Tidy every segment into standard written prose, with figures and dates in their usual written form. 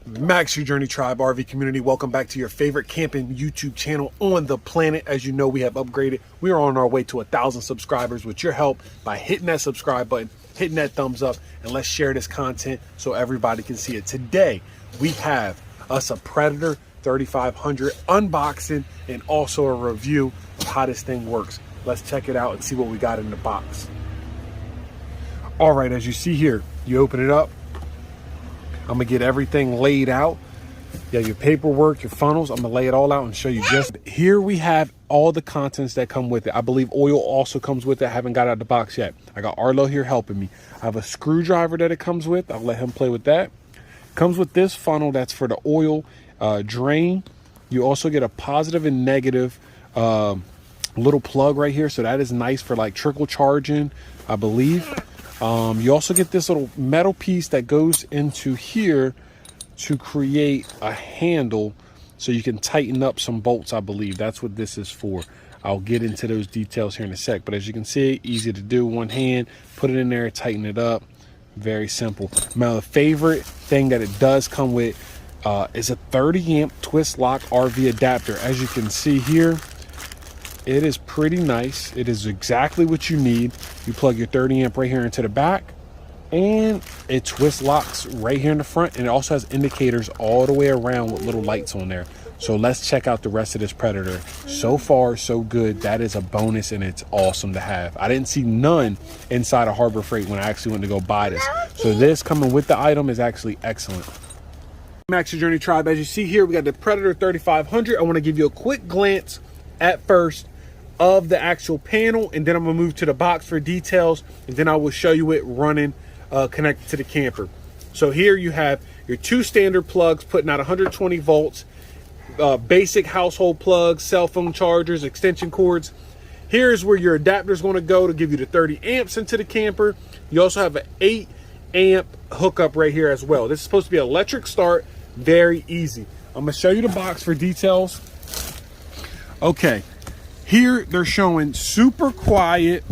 Max Your Journey Tribe RV community, welcome back to your favorite camping YouTube channel on the planet. As you know, we have upgraded. We are on our way to 1,000 subscribers with your help by hitting that subscribe button, hitting that thumbs up, and let's share this content so everybody can see it. Today, we have us a Predator 3500 unboxing and also a review of how this thing works. Let's check it out and see what we got in the box. All right, as you see here, you open it up. I'm gonna get everything laid out. You have your paperwork, your funnels. I'm gonna lay it all out and show you. Just here we have all the contents that come with it. I believe oil also comes with it. I haven't got out of the box yet. I got Arlo here helping me. I have a screwdriver that it comes with. I'll let him play with that. Comes with this funnel that's for the oil drain. You also get a positive and negative little plug right here. So that is nice for like trickle charging, I believe. You also get this little metal piece that goes into here to create a handle so you can tighten up some bolts. I believe that's what this is for. I'll get into those details here in a sec, but as you can see, easy to do. One hand, put it in there, tighten it up. Very simple. Now the favorite thing that it does come with is a 30 amp twist lock RV adapter. As you can see here, it is pretty nice. It is exactly what you need. You plug your 30 amp right here into the back and it twist locks right here in the front, and it also has indicators all the way around with little lights on there. So let's check out the rest of this Predator. So far, so good. That is a bonus and it's awesome to have. I didn't see none inside of Harbor Freight when I actually went to go buy this. So this coming with the item is actually excellent. Max Your Journey Tribe, as you see here, we got the Predator 3500. I want to give you a quick glance at first of the actual panel, and then I'm gonna move to the box for details, and then I will show you it running connected to the camper. So here you have your two standard plugs putting out 120 volts, basic household plugs, cell phone chargers, extension cords. Here's where your adapter is going to go to give you the 30 amps into the camper. You also have an 8 amp hookup right here as well. This is supposed to be electric start, very easy. I'm gonna show you the box for details. Okay. Here they're showing super quiet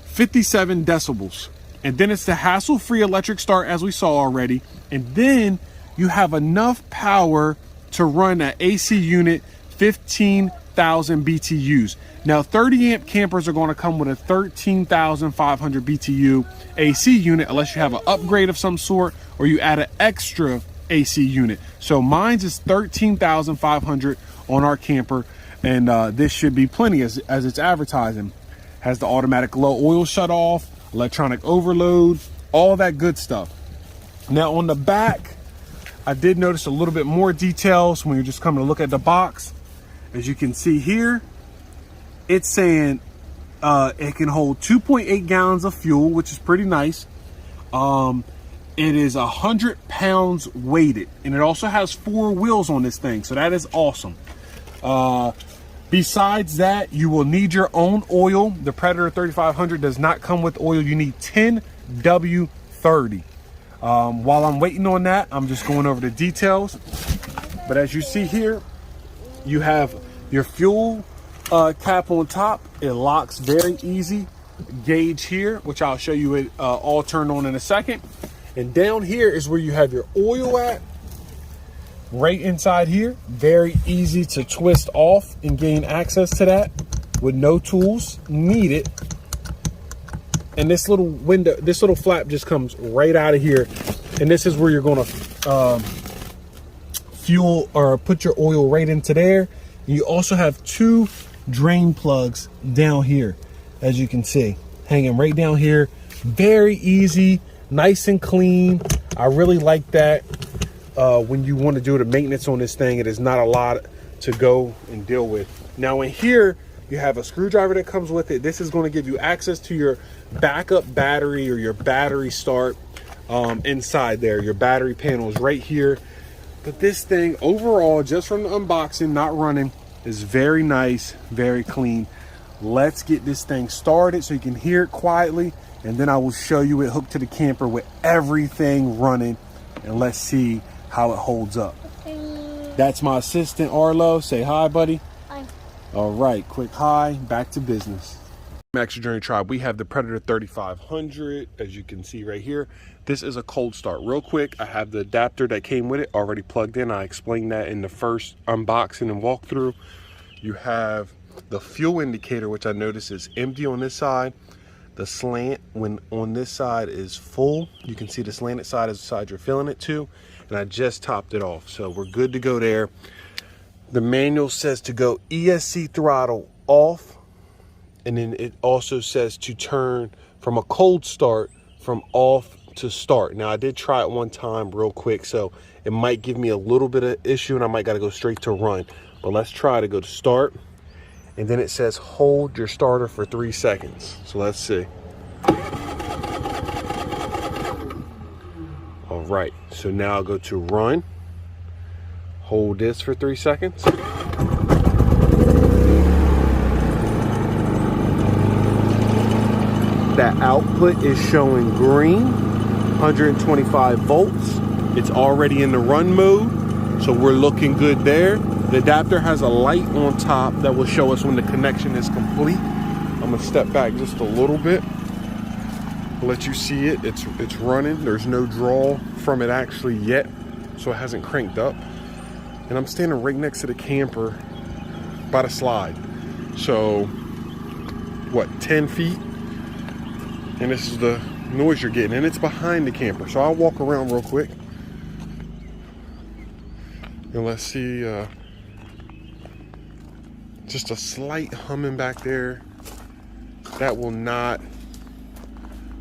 57 decibels. And then it's the hassle-free electric start as we saw already. And then you have enough power to run an AC unit 15,000 BTUs. Now 30 amp campers are going to come with a 13,500 BTU AC unit unless you have an upgrade of some sort or you add an extra AC unit. So mine's is 13,500 on our camper. And this should be plenty as it's advertising. Has the automatic low oil shut off, electronic overload, all that good stuff. Now on the back, I did notice a little bit more details when you're just coming to look at the box. As you can see here, it's saying it can hold 2.8 gallons of fuel, which is pretty nice. It is 100 pounds weighted, and it also has 4 wheels on this thing, so that is awesome. Besides that, you will need your own oil. The Predator 3500 does not come with oil. You need 10W30. While I'm waiting on that, I'm just going over the details. But as you see here, you have your fuel cap on top. It locks very easy. Gauge here, which I'll show you it all turned on in a second. And down here is where you have your oil at. Right inside here, very easy to twist off and gain access to that with no tools needed. And this little window, this little flap just comes right out of here. And this is where you're going to fuel or put your oil right into there. You also have 2 drain plugs down here, as you can see, hanging right down here. Very easy, nice and clean. I really like that. When you want to do the maintenance on this thing, it is not a lot to go and deal with. Now in here, you have a screwdriver that comes with it. This is going to give you access to your backup battery or your battery start inside there. Your battery panel is right here. But this thing overall, just from the unboxing, not running, is very nice, very clean. Let's get this thing started so you can hear it quietly, and then I will show you it hooked to the camper with everything running, and let's see how it holds up. That's my assistant Arlo. Say hi, buddy. Hi. All right, quick hi, back to business. Max Journey Tribe, we have the Predator 3500, as you can see right here. This is a cold start. Real quick, I have the adapter that came with it already plugged in. I explained that in the first unboxing and walkthrough. You have the fuel indicator, which I notice is empty on this side. The slant, when on this side, is full. You can see the slanted side is the side you're filling it to. And I just topped it off, so we're good to go there. The manual says to go ESC throttle off. And then it also says to turn from a cold start from off to start. Now I did try it one time real quick, so it might give me a little bit of issue and I might gotta go straight to run. But let's try to go to start. And then it says hold your starter for 3 seconds. So let's see. All right, so now I'll go to run. Hold this for 3 seconds. That output is showing green, 125 volts. It's already in the run mode, so we're looking good there. The adapter has a light on top that will show us when the connection is complete. I'm gonna step back just a little bit, let you see it. It's running. There's no draw from it actually yet, so it hasn't cranked up. And I'm standing right next to the camper by the slide. So, what, 10 feet? And this is the noise you're getting, and it's behind the camper. So I'll walk around real quick. And let's see, just a slight humming back there. That will not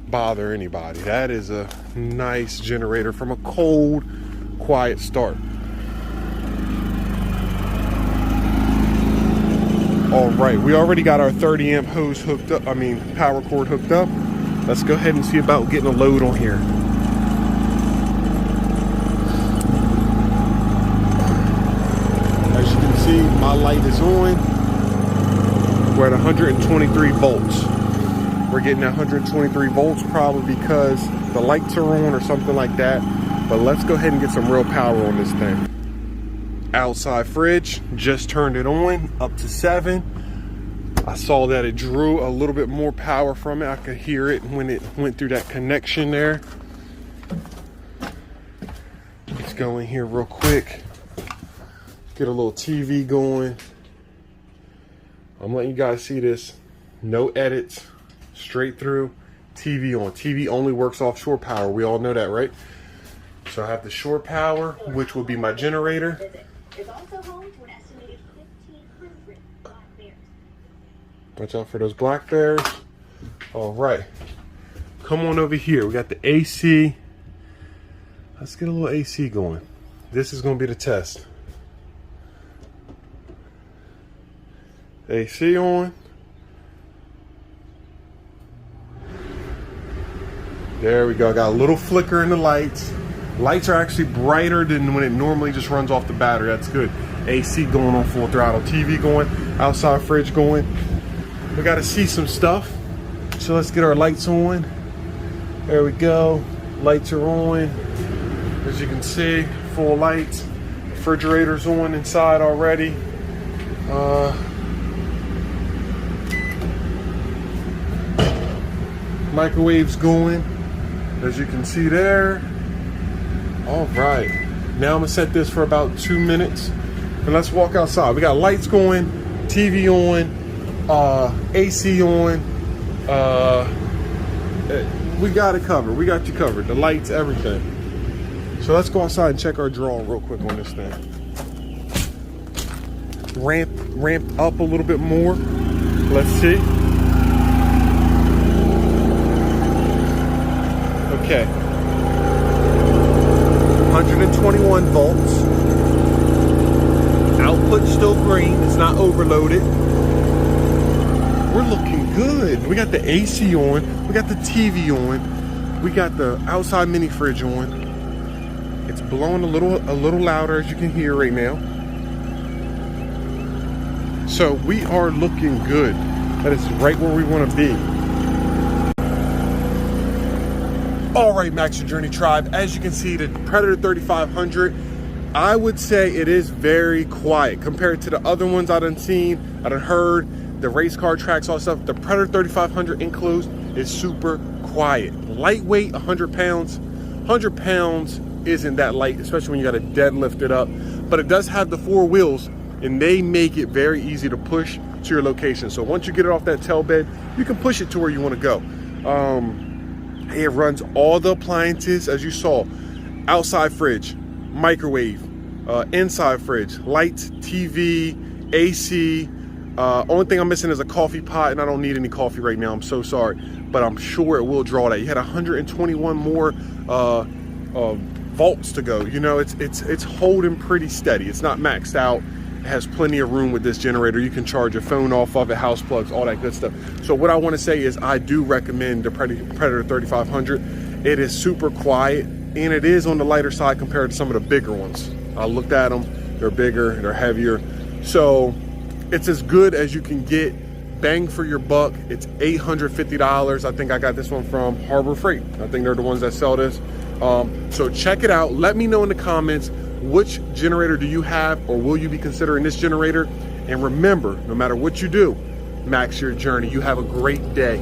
bother anybody. That is a nice generator from a cold, quiet start. All right, we already got our 30 amp hose hooked up, power cord hooked up. Let's go ahead and see about getting a load on here. As you can see, my light is on. We're at 123 volts. We're getting 123 volts probably because the lights are on or something like that. But let's go ahead and get some real power on this thing. Outside fridge, just turned it on, up to 7. I saw that it drew a little bit more power from it. I could hear it when it went through that connection there. Let's go in here real quick. Get a little TV going. I'm letting you guys see this. No edits, straight through, TV on. TV only works off shore power. We all know that, right? So I have the shore power, which will be my generator. It's also home to an estimated 1,500 black bears. Watch out for those black bears. All right, come on over here. We got the AC. Let's get a little AC going. This is gonna be the test. AC on. There we go. I got a little flicker in the lights. Lights are actually brighter than when it normally just runs off the battery. That's good. AC going on full throttle. TV going. Outside fridge going. We got to see some stuff. So let's get our lights on. There we go. Lights are on. As you can see, full lights. Refrigerator's on inside already. Microwave's going. As you can see there. All right, now I'm gonna set this for about 2 minutes and let's walk outside. We got lights going, TV on, AC on. We got it covered. We got you covered. The lights, everything. So let's go outside and check our draw real quick on this thing. Ramp up a little bit more. Let's see. Okay. 121 volts. Output still green. It's not overloaded. We're looking good. We got the AC on. We got the TV on. We got the outside mini fridge on. It's blowing a little louder, as you can hear right now. So we are looking good. That is right where we want to be. All right, Max Journey Tribe, as you can see, the Predator 3500, I would say it is very quiet compared to the other ones I done seen, I done heard. the race car tracks, all that stuff. The Predator 3500 enclosed is super quiet. Lightweight, 100 pounds. 100 pounds isn't that light, especially when you got to deadlift it up. But it does have the 4 wheels, and they make it very easy to push to your location. So once you get it off that tail bed, you can push it to where you want to go. It runs all the appliances, as you saw. Outside fridge, microwave, inside fridge, lights, TV, AC. Only thing I'm missing is a coffee pot, and I don't need any coffee right now. I'm so sorry, but I'm sure it will draw that. You had 121 more volts to go. You know, it's holding pretty steady. It's not maxed out. It has plenty of room with this generator. You can charge your phone off of it, house plugs, all that good stuff. So what I want to say is I do recommend the Predator 3500. It is super quiet, and it is on the lighter side compared to some of the bigger ones. I looked at them. They're bigger, they're heavier. So it's as good as you can get. Bang for your buck. It's $850. I think I got this one from Harbor Freight. I think they're the ones that sell this. So check it out. Let me know in the comments, which generator do you have, or will you be considering this generator? And remember, no matter what you do, max your journey. You have a great day.